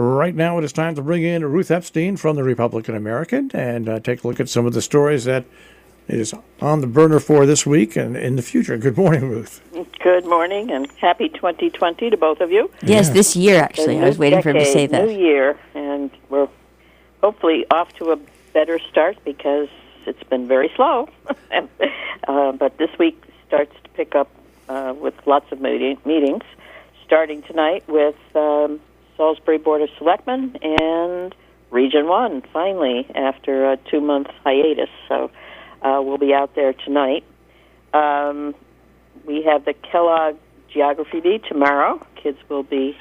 Right now it is time to bring in Ruth Epstein from the Republican-American and take a look at some of the stories that is on the burner for this week and in the future. Good morning, Ruth. Good morning, and happy 2020 to both of you. Yes, this year, actually. I was waiting for him to say that. New year, and we're hopefully off to a better start because it's been very slow. But this week starts to pick up with lots of meetings, starting tonight with Salisbury Board of Selectmen and Region 1, finally, after a 2-month hiatus. So we'll be out there tonight. We have the Kellogg Geography Bee tomorrow. Kids will be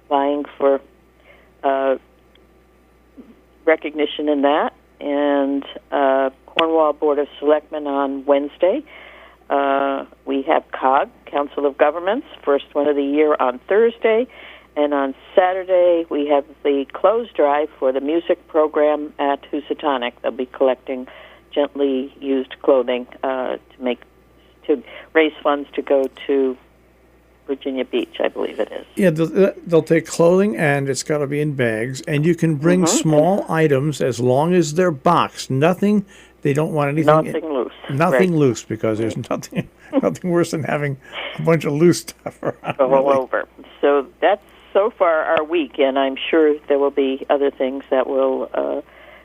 vying for recognition in that. And Cornwall Board of Selectmen on Wednesday. We have COG, Council of Governments, first one of the year on Thursday. And on Saturday, we have the clothes drive for the music program at Housatonic. They'll be collecting gently used clothing to raise funds to go to Virginia Beach, I believe it is. Yeah, they'll take clothing, and it's got to be in bags. And you can bring small items as long as they're boxed. Nothing. They don't want anything. Nothing loose. Nothing loose, because there's nothing worse than having a bunch of loose stuff around. All over. So that's so far our week, and I'm sure there will be other things that will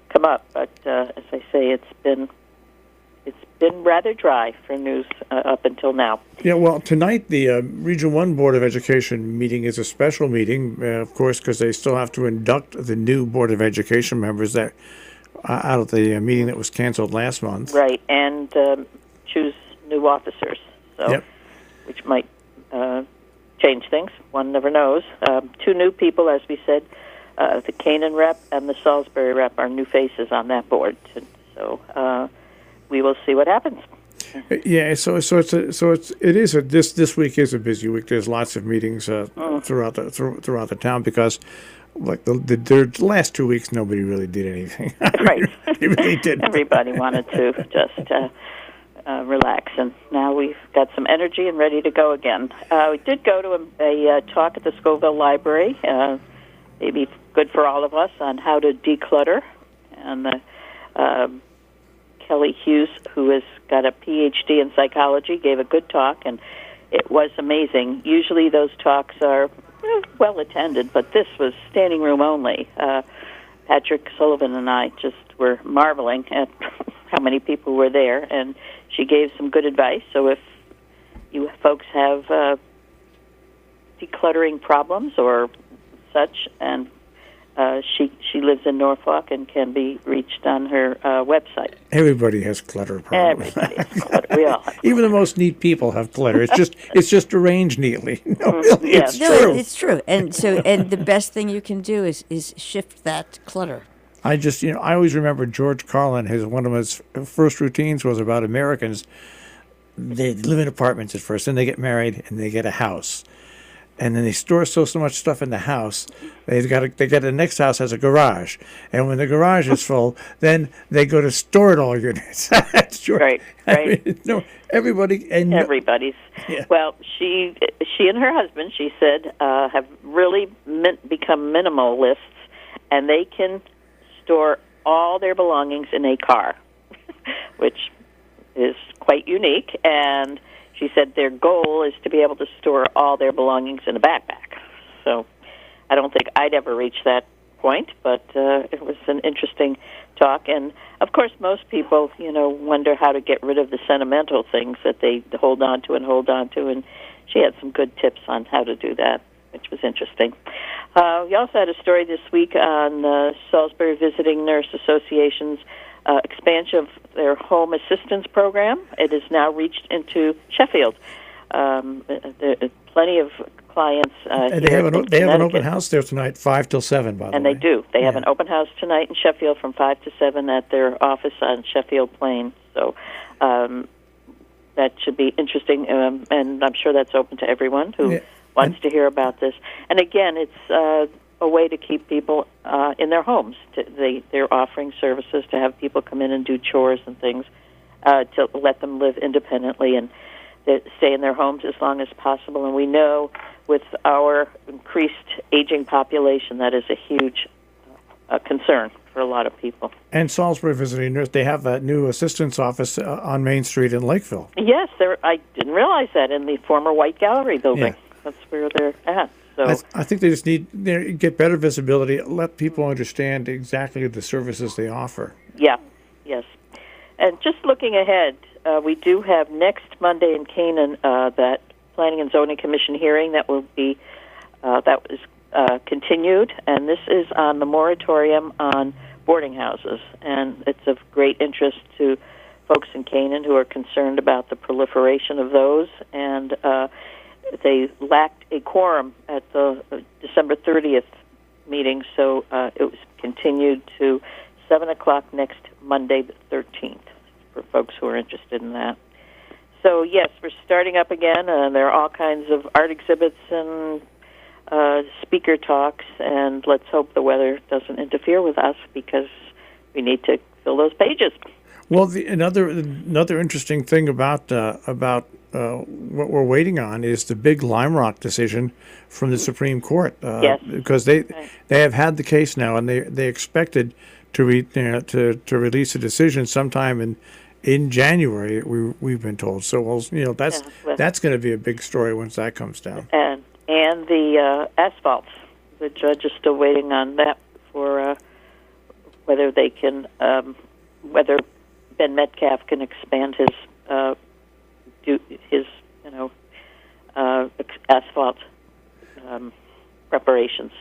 come up. But as I say, it's been rather dry for news up until now. Yeah, well, tonight the Region 1 Board of Education meeting is a special meeting, of course, because they still have to induct the new Board of Education members that out of the meeting that was canceled last month. Right, and choose new officers, so which might change things. One never knows. 2 new people, as we said, the Canaan rep and the Salisbury rep are new faces on that board. So we will see what happens. Yeah, so this week is a busy week. There's lots of meetings throughout the town because, like the last 2 weeks, nobody really did anything. Right, they really didn't. Everybody wanted to just relax, and now we've got some energy and ready to go again. We did go to a talk at the Scoville Library, maybe good for all of us, on how to declutter, and Kelly Hughes, who has got a PhD in psychology, gave a good talk, and it was amazing. Usually those talks are well attended, but this was standing room only. Patrick Sullivan and I just were marveling at how many people were there, and she gave some good advice. So if you folks have decluttering problems or such, and she lives in Norfolk and can be reached on her website. Everybody has clutter problems. Everybody has clutter. We all have. Even the most neat people have clutter. It's just arranged neatly. No, really, it's true. It's true. And the best thing you can do is shift that clutter. I always remember George Carlin. One of his first routines was about Americans. They live in apartments at first, then they get married and they get a house. And then they store so much stuff in the house. They get the next house has a garage, and when the garage is full, then they go to store it all units. That's true. Right. Everybody's. Yeah. Well, she and her husband, she said, have really become minimalists, and they can store all their belongings in a car, which is quite unique. And she said their goal is to be able to store all their belongings in a backpack. So I don't think I'd ever reach that point, but it was an interesting talk. And, of course, most people, wonder how to get rid of the sentimental things that they hold on to. And she had some good tips on how to do that, which was interesting. We also had a story this week on Salisbury Visiting Nurse Association's expansion of their home assistance program. It has now reached into Sheffield. There are plenty of clients and they have an open house there tonight, 5 till 7, by the way. And they do. They have an open house tonight in Sheffield from 5 to 7 at their office on Sheffield Plain. So that should be interesting, and I'm sure that's open to everyone who wants to hear about this. And again, it's a way to keep people in their homes. They're offering services to have people come in and do chores and things to let them live independently and stay in their homes as long as possible. And we know with our increased aging population, that is a huge concern for a lot of people. And Salisbury Visiting Nurse, they have that new assistance office on Main Street in Lakeville. Yes, I didn't realize that, in the former White Gallery building. Yeah. That's where they're at. So I think they just need to get better visibility, let people understand exactly the services they offer. Yeah, yes. And just looking ahead, we do have next Monday in Canaan that Planning and Zoning Commission hearing that will be that was continued, and this is on the moratorium on boarding houses, and it's of great interest to folks in Canaan who are concerned about the proliferation of those, and they lacked a quorum at the December 30th meeting, so it was continued to 7 o'clock next Monday the 13th for folks who are interested in that. So, yes, we're starting up again, and there are all kinds of art exhibits and speaker talks, and let's hope the weather doesn't interfere with us because we need to fill those pages. Well, another interesting thing about what we're waiting on is the big Lime Rock decision from the Supreme Court. Yes, because they have had the case now, and they expected to release a decision sometime in January. We've been told. So that's going to be a big story once that comes down. And the asphalt, the judge is still waiting on that for whether they can whether Ben Metcalf can expand his asphalt preparations.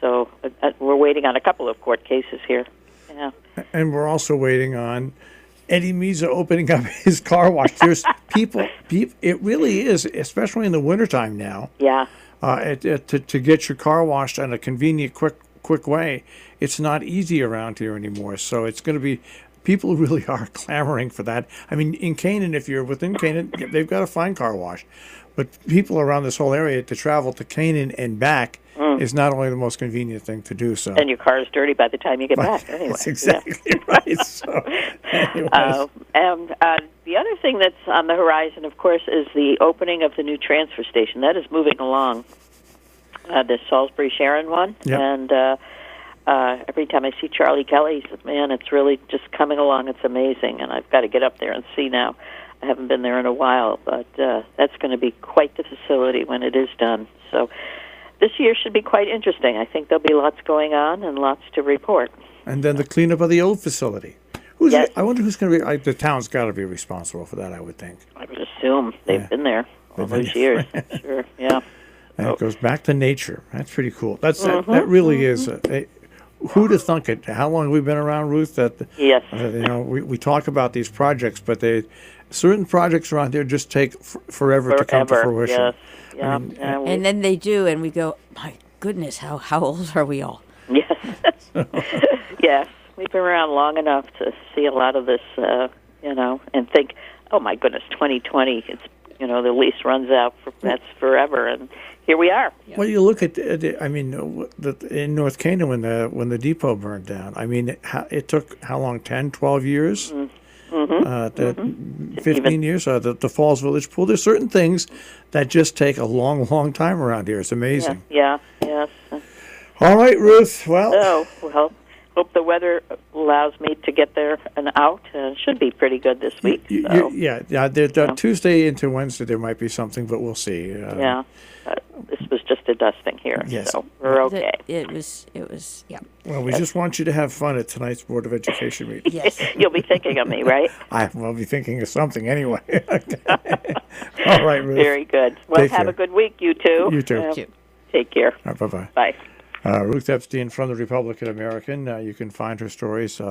So we're waiting on a couple of court cases here. Yeah. And we're also waiting on Eddie Meza opening up his car wash. There's people. It really is, especially in the wintertime now. Yeah. To get your car washed in a convenient, quick way, it's not easy around here anymore. So it's going to be. People really are clamoring for that. I mean, in Canaan, if you're within Canaan, they've got a fine car wash. But people around this whole area, to travel to Canaan and back is not only the most convenient thing to do. So, and your car is dirty by the time you get back. Anyway, that's exactly right. So, and the other thing that's on the horizon, of course, is the opening of the new transfer station. That is moving along. The Salisbury Sharon one, yep. And. Every time I see Charlie Kelly, he says, man, it's really just coming along. It's amazing, and I've got to get up there and see now. I haven't been there in a while, but that's going to be quite the facility when it is done. So this year should be quite interesting. I think there'll be lots going on and lots to report. And then the cleanup of the old facility. Yes. I wonder who's going to be. The town's got to be responsible for that, I would think. I would assume they've been there all those years. Sure, yeah. And it goes back to nature. That's pretty cool. That really is. Who'd have thunk it? How long have we been around, Ruth? Yes. We talk about these projects, but certain projects around there just take forever to come to fruition. Yes. Yeah. I mean, and then they do, and we go, my goodness, how old are we all? Yes. Yes. We've been around long enough to see a lot of this, and think, oh my goodness, 2020, it's, the lease runs out, that's forever, and here we are. Well, you look at, in North Canaan when the depot burned down. I mean, it took how long? 10, 12 years? 15 years? The Falls Village Pool. There's certain things that just take a long, long time around here. It's amazing. Yeah. Yes. All right, Ruth. Well, hope the weather allows me to get there and out. It should be pretty good this week. Tuesday into Wednesday there might be something, but we'll see. This was just a dusting here, yes. So we're okay. It was, yeah. Well, we just want you to have fun at tonight's Board of Education meeting. Yes. You'll be thinking of me, right? I will be thinking of something anyway. All right, Ruth. Very good. Well, have a good week, you too. You too. Take care. Bye-bye. Bye. Ruth Epstein from the Republican-American. You can find her stories in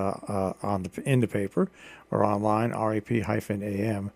the paper or online, rep-am.com.